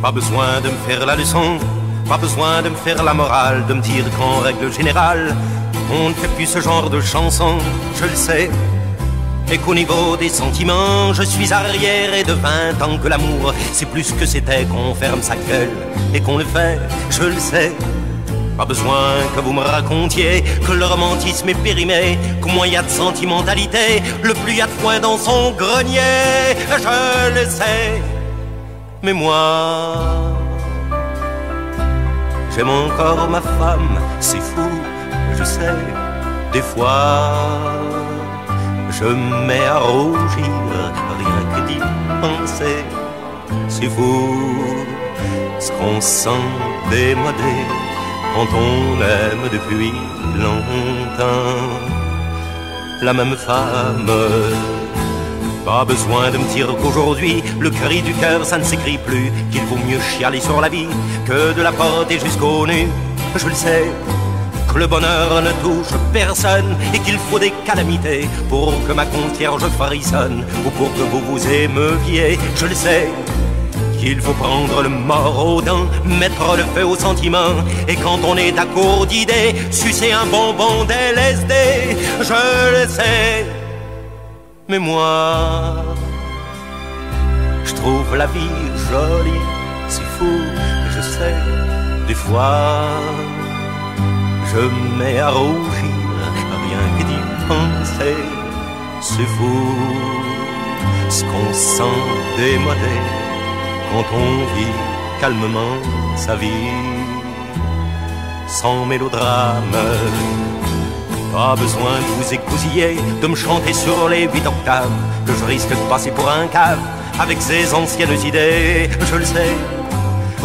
Pas besoin de me faire la leçon, pas besoin de me faire la morale, de me dire qu'en règle générale, on ne fait plus ce genre de chansons, je le sais. Et qu'au niveau des sentiments, je suis arriéré de 20 ans, que l'amour, c'est plus que c'était, qu'on ferme sa gueule et qu'on le fait, je le sais. Pas besoin que vous me racontiez que le romantisme est périmé, qu'au moins il y a de sentimentalité, le plus il y a de foin dans son grenier, je le sais. Mais moi, j'aime encore ma femme, c'est fou, je sais. Des fois, je me mets à rougir, rien que d'y penser. C'est fou, ce qu'on sent démodé quand on aime depuis longtemps la même femme. Pas besoin de me dire qu'aujourd'hui le cri du cœur ça ne s'écrit plus, qu'il vaut mieux chialer sur la vie que de la porter jusqu'au nu. Je le sais, que le bonheur ne touche personne et qu'il faut des calamités pour que ma concierge frissonne ou pour que vous vous émeuviez. Je le sais, qu'il faut prendre le mort aux dents, mettre le feu aux sentiments, et quand on est à court d'idées, sucer un bonbon d'LSD. Je le sais, mais moi, je trouve la vie jolie, c'est fou, je sais. Des fois, je me mets à rougir, rien que d'y penser. C'est fou, ce qu'on sent démodé quand on vit calmement sa vie, sans mélodrame. Pas besoin de vous écousiller, de me chanter sur les 8 octaves, que je risque de passer pour un cave avec ces anciennes idées. Je le sais,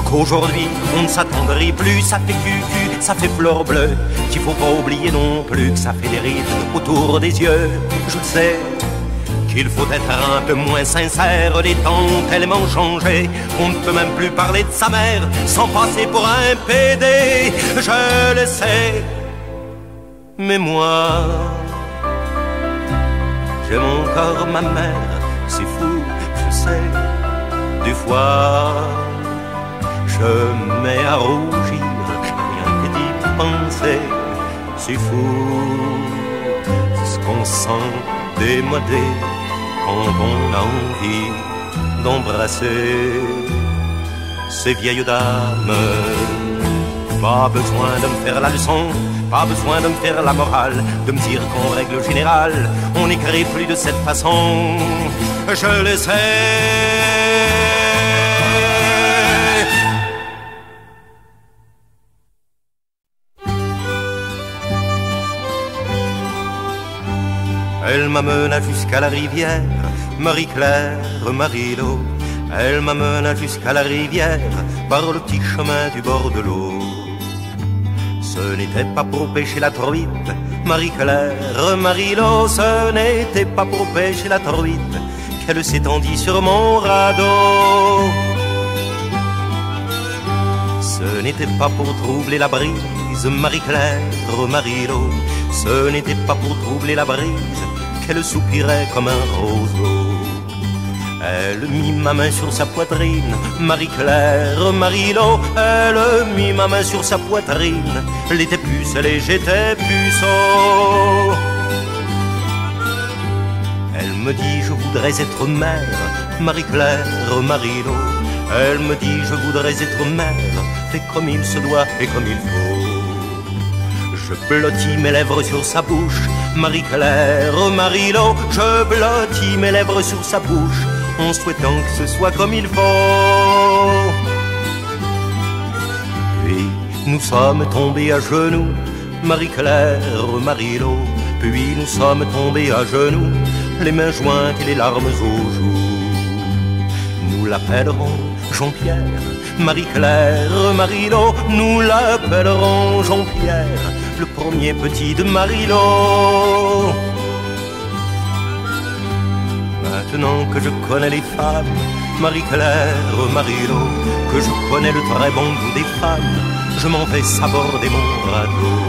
qu'aujourd'hui on ne s'attendrit plus, ça fait cucu, ça fait fleur bleue, qu'il faut pas oublier non plus que ça fait des rides autour des yeux. Je le sais, qu'il faut être un peu moins sincère, les temps ont tellement changé qu'on ne peut même plus parler de sa mère sans passer pour un PD. Je le sais, mais moi, j'aime encore ma mère, c'est fou, je sais. Des fois, je me mets à rougir, rien que d'y penser. C'est fou, ce qu'on sent démodé quand on a envie d'embrasser ces vieilles dames. Pas besoin de me faire la leçon, pas besoin de me faire la morale, de me dire qu'en règle générale, on n'écrit plus de cette façon. Je le sais. Elle m'amena jusqu'à la rivière, Marie-Claire, Marie-Lo. Elle m'amena jusqu'à la rivière, par le petit chemin du bord de l'eau. Ce n'était pas pour pêcher la truite, Marie-Claire, Marie-Lo. Ce n'était pas pour pêcher la truite qu'elle s'étendit sur mon radeau. Ce n'était pas pour troubler la brise, Marie-Claire, Marie-Lo. Ce n'était pas pour troubler la brise qu'elle soupirait comme un roseau. Elle mit ma main sur sa poitrine, Marie-Claire, Marie-Lo. Elle mit ma main sur sa poitrine, elle était pucelle et j'étais puceau. Elle me dit je voudrais être mère, Marie-Claire, Marie-Lo. Elle me dit je voudrais être mère, fait comme il se doit et comme il faut. Je blottis mes lèvres sur sa bouche, Marie-Claire, Marie-Lo. Je blottis mes lèvres sur sa bouche, en souhaitant que ce soit comme il faut. Puis nous sommes tombés à genoux, Marie-Claire, Marie-Lo. Puis nous sommes tombés à genoux, les mains jointes et les larmes aux joues. Nous l'appellerons Jean-Pierre, Marie-Claire, Marie-Lo. Nous l'appellerons Jean-Pierre, le premier petit de Marie-Lo. Maintenant que je connais les femmes, Marie-Claire, Marie-Lo, que je connais le très bon goût des femmes, je m'en vais saborder mon radeau.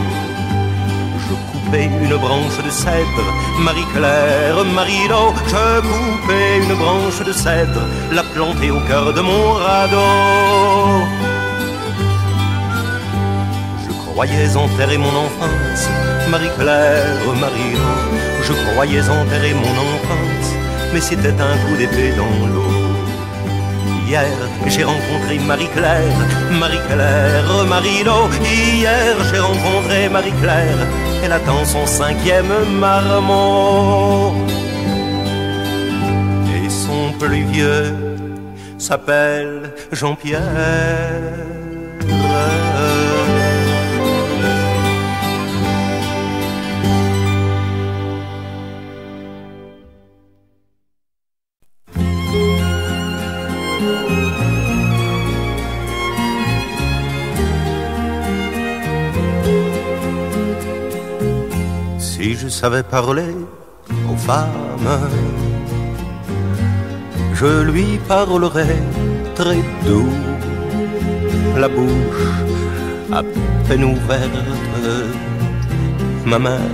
Je coupe coupais une branche de cèdre, Marie-Claire, Marie-Laure, je coupais une branche de cèdre, la plantais au cœur de mon radeau. Je croyais enterrer mon enfance, Marie-Claire, Marie-Laure, je croyais enterrer mon enfance, mais c'était un coup d'épée dans l'eau. Hier, j'ai rencontré Marie-Claire, Marie-Claire, Marie-Laure. Hier, j'ai rencontré Marie-Claire, elle attend son 5e marmot. Et son plus vieux s'appelle Jean-Pierre. Si je savais parler aux femmes, je lui parlerais très doux, la bouche à peine ouverte, ma main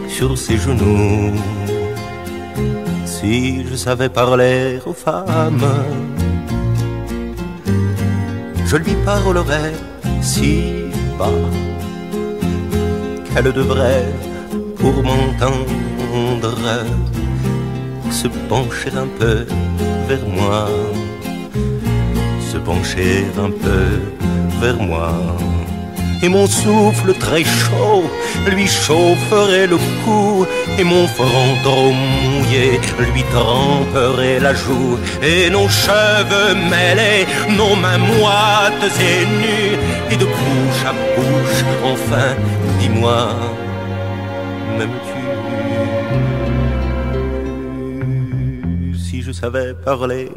sur ses genoux. Si je savais parler aux femmes, je lui parlerais si bas qu'elle devrait, pour m'entendre, se pencher un peu vers moi, se pencher un peu vers moi. Et mon souffle très chaud lui chaufferait le cou, et mon front trop mouillé lui tremperait la joue, et nos cheveux mêlés, nos mains moites et nues, et de bouche à bouche, enfin, dis-moi, m'aimes-tu? Si je savais parler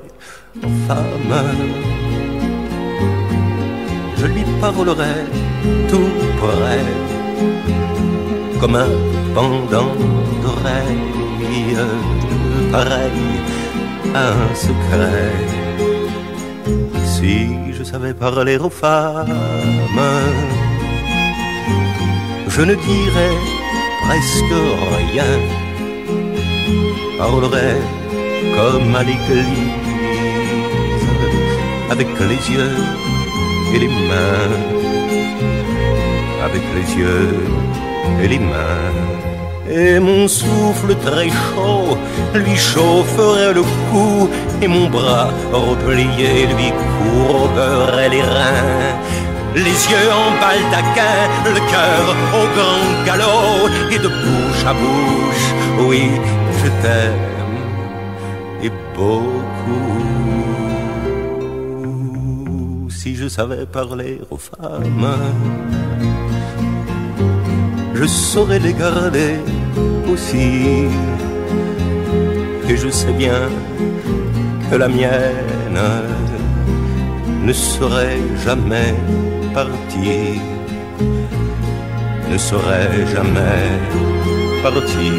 aux femmes, je lui parlerais tout près, comme un pendant d'oreille, pareil à un secret. Si je savais parler aux femmes, je ne dirais presque rien, parlerais comme à l'église, avec les yeux et les mains, avec les yeux et les mains. Et mon souffle très chaud lui chaufferait le cou, et mon bras replié lui courberait les reins. Les yeux en baldaquin, le cœur au grand galop, et de bouche à bouche, oui, je t'aime, et beaucoup. Si je savais parler aux femmes, je saurais les garder aussi. Et je sais bien que la mienne ne serait jamais partie, ne serait jamais partie.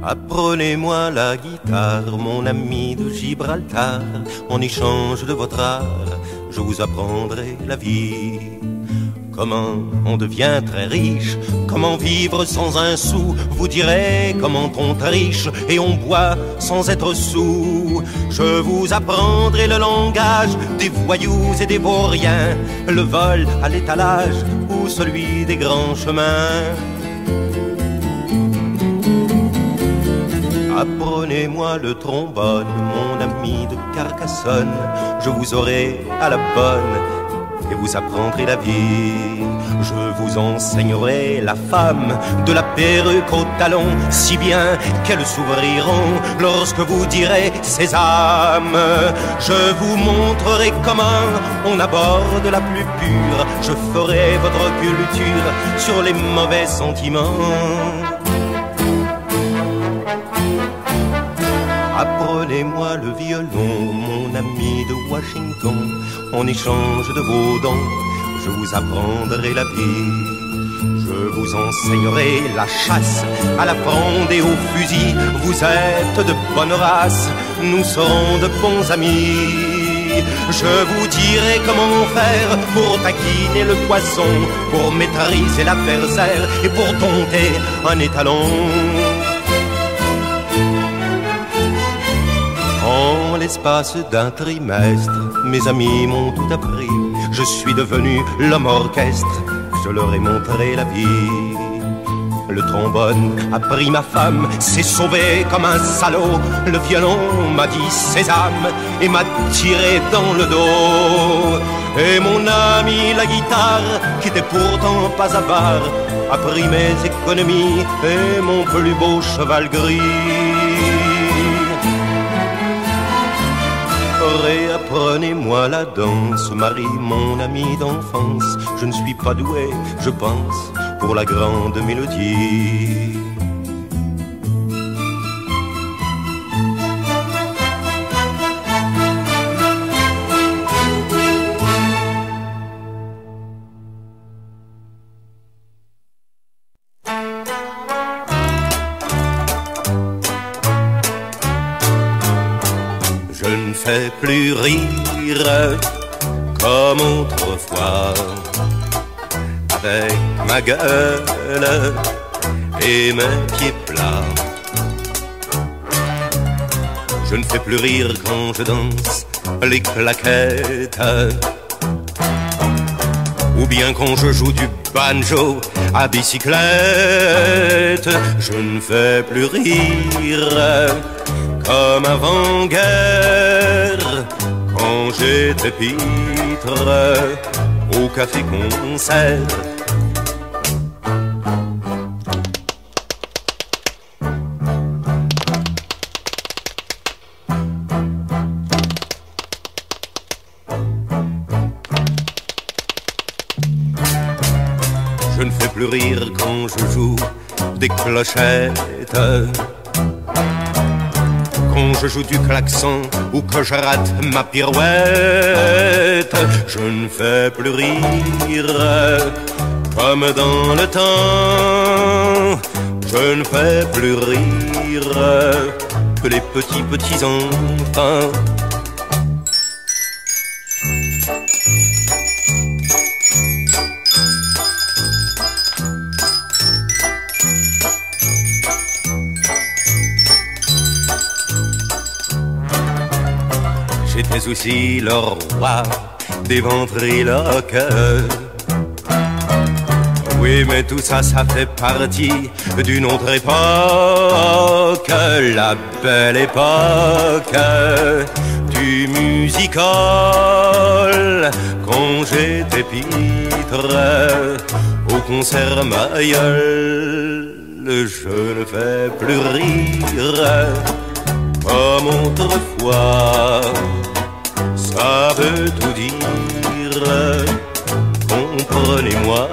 Apprenez-moi la guitare, mon ami de Gibraltar. En échange de votre art, je vous apprendrai la vie. Comment on devient très riche, comment vivre sans un sou. Vous direz comment on triche et on boit sans être soûl. Je vous apprendrai le langage des voyous et des vauriens, le vol à l'étalage ou celui des grands chemins. Apprenez-moi le trombone, mon ami de Carcassonne. Je vous aurai à la bonne et vous apprendrez la vie. Je vous enseignerai la femme de la perruque aux talons, si bien qu'elles s'ouvriront lorsque vous direz sésame. Je vous montrerai comment on aborde la plus pure. Je ferai votre culture sur les mauvais sentiments. Apprenez-moi le violon, mon ami de Washington. En échange de vos dons, je vous apprendrai la vie. Je vous enseignerai la chasse à la fronde et au fusil. Vous êtes de bonne race, nous serons de bons amis. Je vous dirai comment faire pour taquiner le poisson, pour maîtriser l'adversaire et pour dompter un étalon. En l'espace d'un trimestre, mes amis m'ont tout appris. Je suis devenu l'homme orchestre, je leur ai montré la vie. Le trombone a pris ma femme, s'est sauvé comme un salaud. Le violon m'a dit sésame et m'a tiré dans le dos. Et mon ami la guitare, qui était pourtant pas avare, a pris mes économies et mon plus beau cheval gris. Réapprenez-moi la danse, Marie, mon amie d'enfance. Je ne suis pas doué, je pense, pour la grande mélodie. Je ne fais plus rire comme autrefois, avec ma gueule et mes pieds plats. Je ne fais plus rire quand je danse les claquettes, ou bien quand je joue du banjo à bicyclette. Je ne fais plus rire comme avant-guerre, quand j'étais pitre au café-concert. Je ne fais plus rire quand je joue des clochettes, quand je joue du klaxon ou que je rate ma pirouette. Je ne fais plus rire comme dans le temps. Je ne fais plus rire que les petits enfants. J'étais aussi le roi des ventriloques. Oui, mais tout ça, ça fait partie d'une autre époque. La belle époque du music-hall. Quand j'étais pitre au concert Mayol. Je ne fais plus rire comme autrefois. Ça veut tout dire, comprenez-moi.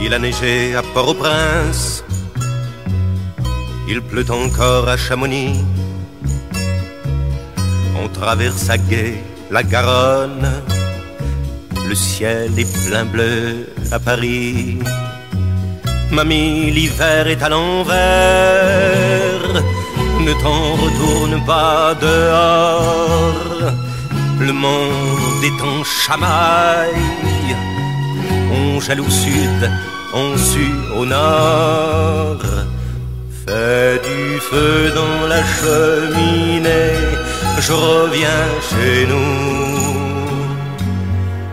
Il a neigé à Port-au-Prince, il pleut encore à Chamonix. On traverse à gué la Garonne, le ciel est plein bleu à Paris. Mamie, l'hiver est à l'envers, ne t'en retourne pas dehors. Le monde est en chamaille, on gèle au sud, on sue au nord. Fais du feu dans la cheminée, je reviens chez nous.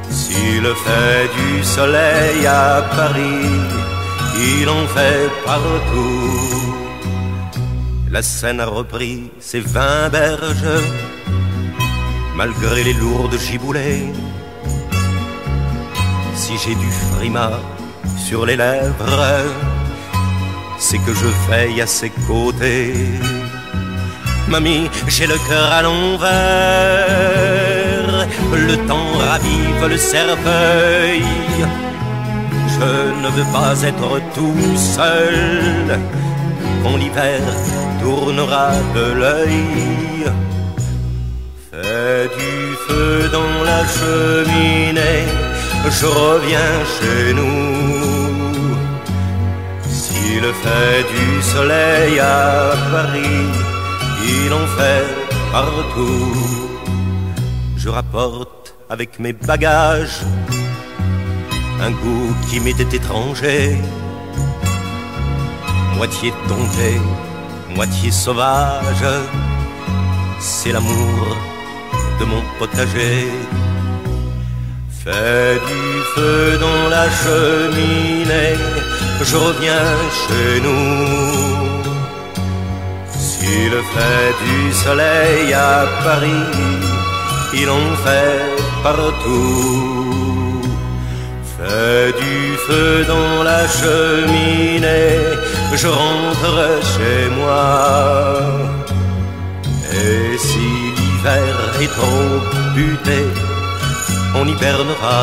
S'il fait du soleil à Paris, il en fait partout. La Seine a repris ses 20 berges, malgré les lourdes giboulées. Si j'ai du frimas sur les lèvres, c'est que je veille à ses côtés. Mamie, j'ai le cœur à l'envers, le temps ravive le cercueil. Je ne veux pas être tout seul quand l'hiver tournera de l'œil. Fais du feu dans la cheminée, je reviens chez nous. S'il fait du soleil à Paris, il en fait partout. Je rapporte avec mes bagages un goût qui m'était étranger, moitié dompté, moitié sauvage. C'est l'amour de mon potager. Fais du feu dans la cheminée, je reviens chez nous. S'il fait du soleil à Paris, il en fait partout. Fais du feu dans la cheminée, je rentre chez moi. Et si l'hiver est trop buté, on hibernera.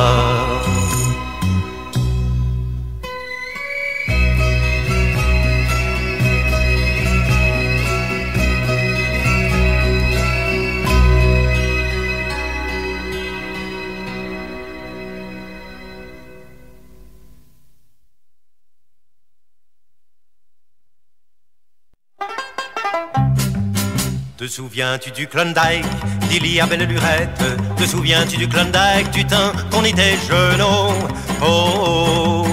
Te souviens-tu du Klondike, d'il y a belle lurette? Te souviens-tu du Klondike, du temps qu'on était jeunes? Oh, oh, oh,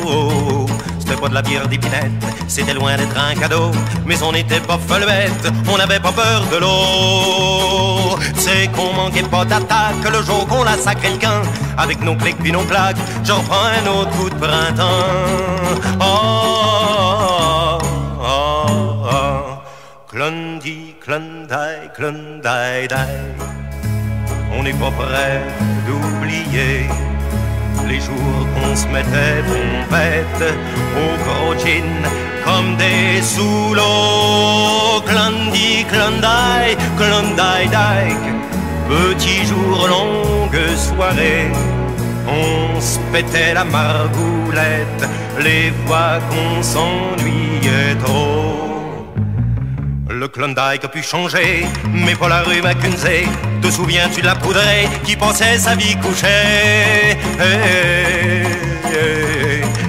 oh. C'était pas de la bière d'épinette, c'était loin d'être un cadeau. Mais on n'était pas follettes, on n'avait pas peur de l'eau. C'est qu'on manquait pas d'attaque le jour qu'on a sacré le camp. Avec nos clics puis nos plaques, j'en prends un autre coup de printemps. Oh, oh, oh, oh. Clundy, Klondike, Klondike, on n'est pas prêt d'oublier les jours qu'on se mettait trompette au gros gin comme des sous l'eau. Clundy, Klondike, Klondike, petit jour, longue soirée, on se pétait la margoulette les fois qu'on s'ennuyait trop. Le Klondike a pu changer, mais pas la rue Mackenzie. Te souviens-tu de la poudrée qui passait sa vie couchée?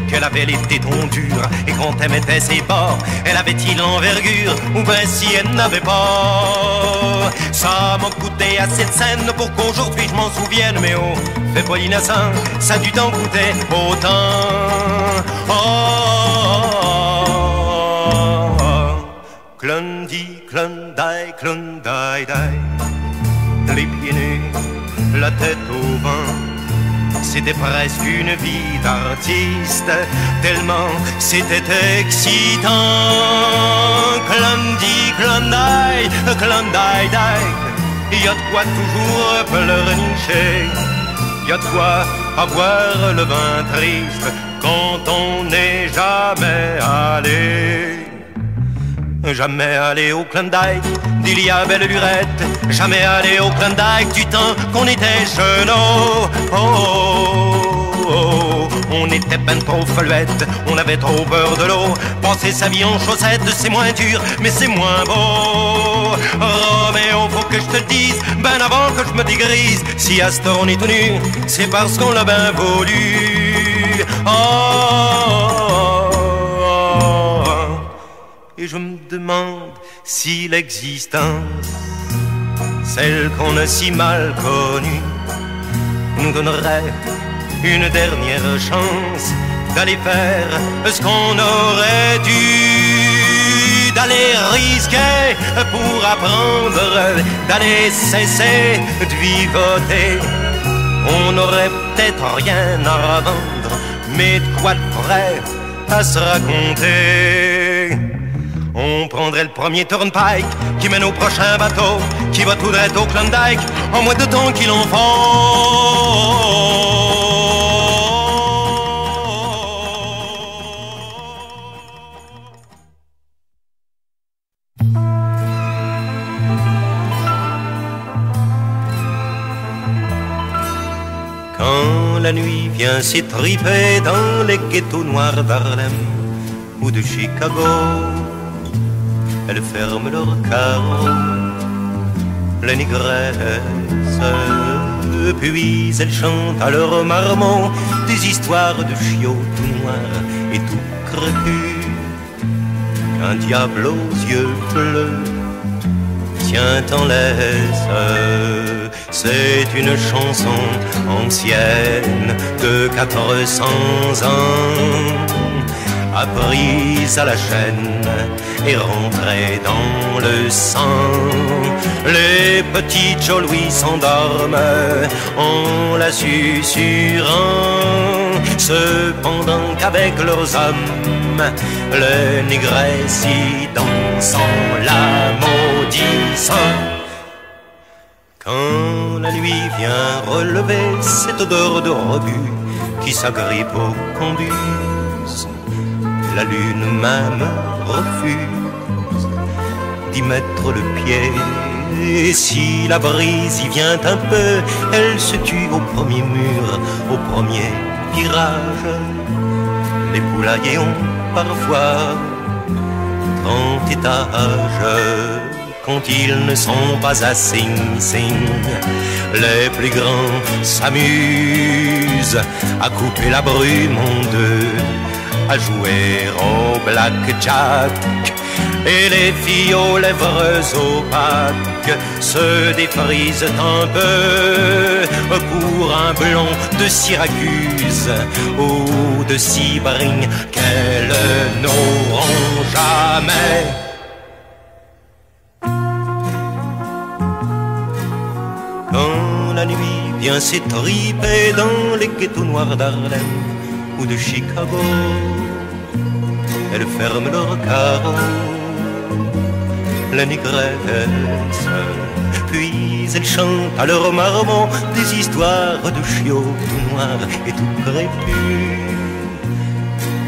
Qu'elle avait les tétons durs, et quand elle mettait ses bords, elle avait-il l'envergure, ou ben si elle n'avait pas? Ça m'a coûté assez de scène pour qu'aujourd'hui je m'en souvienne, mais oh, fais pas l'innocent, ça a dû t'en coûter autant. Clundy, Klondike, Klondike, les pieds nus, la tête au vent. C'était presque une vie d'artiste, tellement c'était excitant. Clundy, Klondike, Klondike, y a de quoi toujours pleurnicher, y a de quoi avoir le vin triste quand on n'est jamais allé. Jamais allé au Klondike d'il y a belle lurette, jamais allé au Klondike du temps qu'on était jeunes. Oh, oh, oh. On était ben trop follettes, on avait trop peur de l'eau. Passer sa vie en chaussettes, c'est moins dur, mais c'est moins beau. Oh, mais oh, faut que je te le dise, ben avant que je me dégrise, si à ce temps on est tout nu, c'est parce qu'on l'a ben voulu. Oh, et je me demande si l'existence, celle qu'on a si mal connue, nous donnerait une dernière chance d'aller faire ce qu'on aurait dû, d'aller risquer pour apprendre, d'aller cesser de vivoter. On n'aurait peut-être rien à vendre, mais de quoi de vrai à se raconter. On prendrait le premier turnpike qui mène au prochain bateau, qui va tout droit au Klondike en moins de temps qu'il en faut. Quand la nuit vient s'étriper dans les ghettos noirs d'Harlem ou de Chicago, elles ferment leurs carreaux, les négresses. Puis elles chantent à leur marmot des histoires de chiots tout noirs et tout crépus, qu'un diable aux yeux bleus tient en laisse. C'est une chanson ancienne de 400 ans, apprise à la chaîne et rentrée dans le sang. Les petits Joe Louis s'endorment en la susurrant, cependant qu'avec leurs hommes les négresses y dansent en la maudissant. Quand la nuit vient relever cette odeur de rebut qui s'agrippe au combus, la lune même refuse d'y mettre le pied. Et si la brise y vient un peu, elle se tue au premier mur, au premier virage. Les poulaillers ont parfois 30 étages. Quand ils ne sont pas à Sing Sing, les plus grands s'amusent à couper la brume en deux, à jouer au blackjack. Et les filles aux lèvres opaques se défrisent un peu pour un blond de Syracuse ou de Sebring qu'elles n'auront jamais. Quand la nuit vient s'étriper dans les ghettos noirs d'Harlem ou de Chicago, elles ferment leurs carreaux, les négresses. Puis elles chantent à leur marmot des histoires de chiots tout noirs et tout crépus,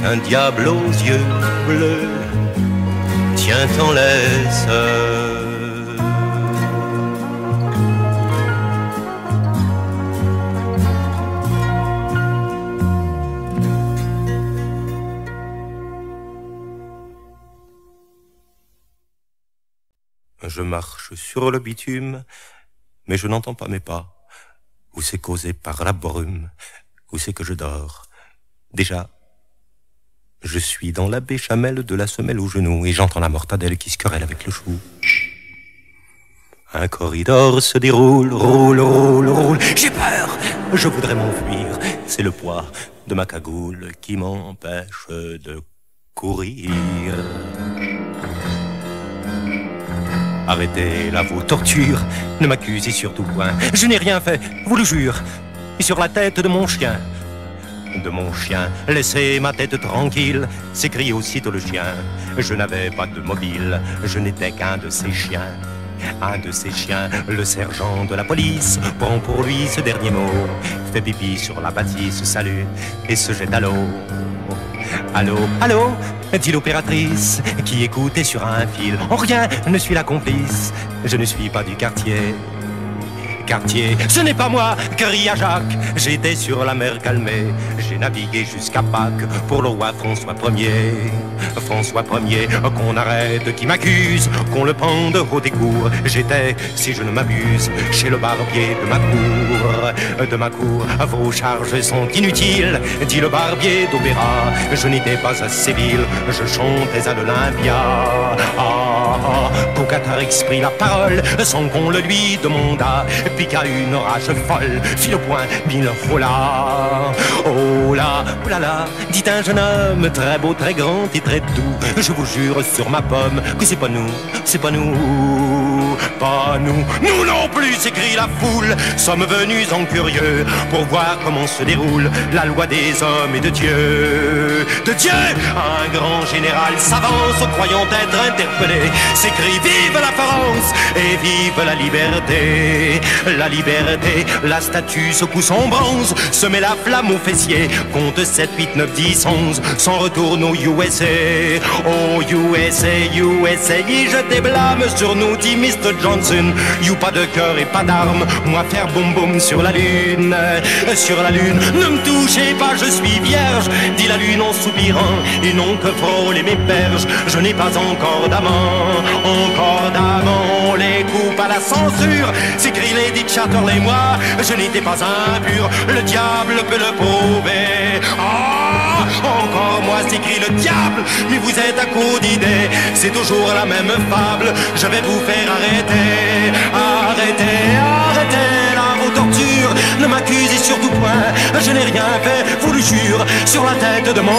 qu'un diable aux yeux bleus tient en laisse. Je marche sur le bitume, mais je n'entends pas mes pas. Où c'est causé par la brume, où c'est que je dors. Déjà, je suis dans la béchamel de la semelle au genou et j'entends la mortadelle qui se querelle avec le chou. Un corridor se déroule, roule, roule, roule. J'ai peur, je voudrais m'enfuir. C'est le poids de ma cagoule qui m'empêche de courir. Arrêtez-la vos tortures, ne m'accusez surtout point. Je n'ai rien fait, vous le jure. Et sur la tête de mon chien, laissez ma tête tranquille, s'écrie aussitôt le chien. Je n'avais pas de mobile, je n'étais qu'un de ces chiens. Un de ces chiens, le sergent de la police, prend pour lui ce dernier mot, fait pipi sur la bâtisse, salue et se jette à l'eau. Allô, allô, dit l'opératrice qui écoutait sur un fil. En rien ne suis la complice, je ne suis pas du quartier. Ce n'est pas moi, cria Jacques. J'étais sur la mer calmée, j'ai navigué jusqu'à Pâques pour le roi François Ier. François Ier, qu'on arrête, qui m'accuse, qu'on le pende au décours. J'étais, si je ne m'abuse, chez le barbier de ma cour. De ma cour, vos charges sont inutiles, dit le barbier d'opéra. Je n'étais pas à Séville, je chantais à l'Olympia. Pogatarix prit la parole sans qu'on le lui demandât, piqua une rage folle, fit le point, mit le roula. Oh là, dit un jeune homme très beau, très grand et très doux. Je vous jure sur ma pomme que c'est pas nous, pas nous. Nous non plus, s'écrie la foule, sommes venus en curieux pour voir comment se déroule la loi des hommes et de Dieu. De Dieu, un grand général s'avance, croyant être interpellé, s'écrie vive la France et vive la liberté. La liberté, la statue secoue son bronze, se met la flamme au fessier, compte 7, 8, 9, 10, 11, s'en retourne aux USA. Oh USA, USA, je te blâme sur nous, dit Mr. Johnson. You pas de cœur et pas d'armes, moi faire boum boum sur la lune. Sur la lune, ne me touchez pas, je suis vierge, dit la lune en soupirant, et non que frôler mes berges. Je n'ai pas encore d'amant, on les coupe à la censure, s'écrit Lady Chatterley, moi, je n'étais pas impur, le diable peut le prouver. Ah, encore moi, s'écrit le diable, mais vous êtes à coup d'idée, c'est toujours la même fable, je vais vous faire arrêter, arrêtez là vos tortures, ne m'accusez surtout point, je n'ai rien fait, vous le jure, sur la tête de mon...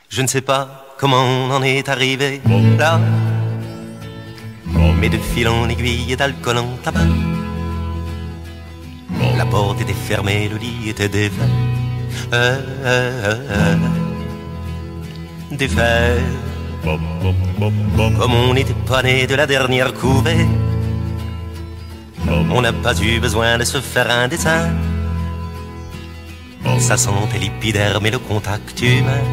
Je ne sais pas comment on en est arrivé là, mais de fil en aiguille et d'alcool en tabac. La porte était fermée, le lit était défait. Défait. Comme on n'était pas né de la dernière couvée, on n'a pas eu besoin de se faire un dessin. Ça sentait l'épiderme et le contact humain.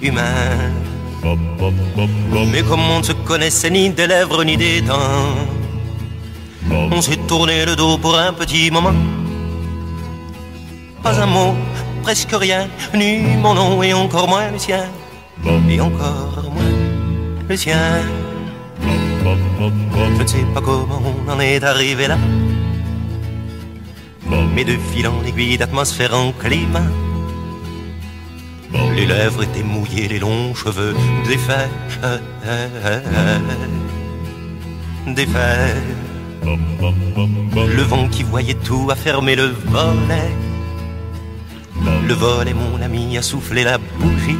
Humain. Mais comme on ne se connaissait ni des lèvres ni des dents, on s'est tourné le dos pour un petit moment. Pas un mot, presque rien, ni mon nom et encore moins le sien. Et encore moins le sien. Je ne sais pas comment on en est arrivé là, mais de fil en aiguille, d'atmosphère en climat. Les lèvres étaient mouillées, les longs cheveux défaits, défaits. Le vent qui voyait tout a fermé le volet. Le volet, mon ami, a soufflé la bougie.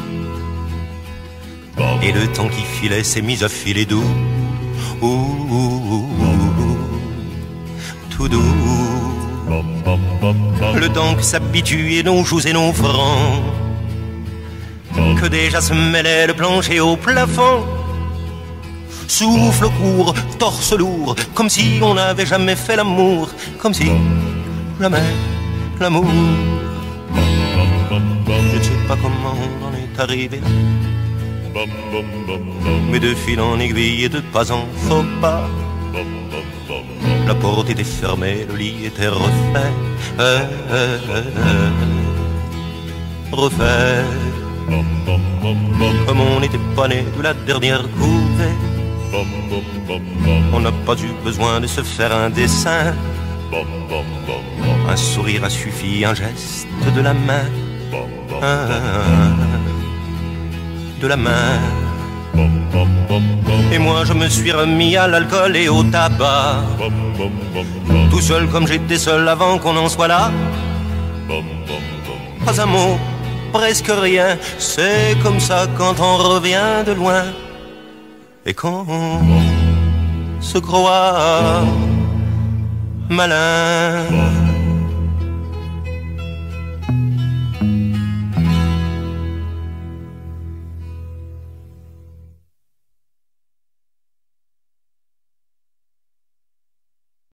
Et le temps qui filait s'est mis à filer doux, tout doux. Le temps que s'habitue et nos joues et nos fronts, que déjà se mêlait le plancher au plafond. Souffle court, torse lourd, comme si on n'avait jamais fait l'amour, comme si jamais l'amour. Je ne sais pas comment on en est arrivé là, mais de fil en aiguille et de pas en faux pas. La porte était fermée, le lit était refait, refait. Comme on n'était pas né de la dernière couvée, on n'a pas eu besoin de se faire un dessin. Un sourire a suffi, un geste de la main, de la main. Et moi je me suis remis à l'alcool et au tabac, tout seul comme j'étais seul avant qu'on en soit là. Pas un mot, presque rien, c'est comme ça quand on revient de loin et qu'on se croit malin.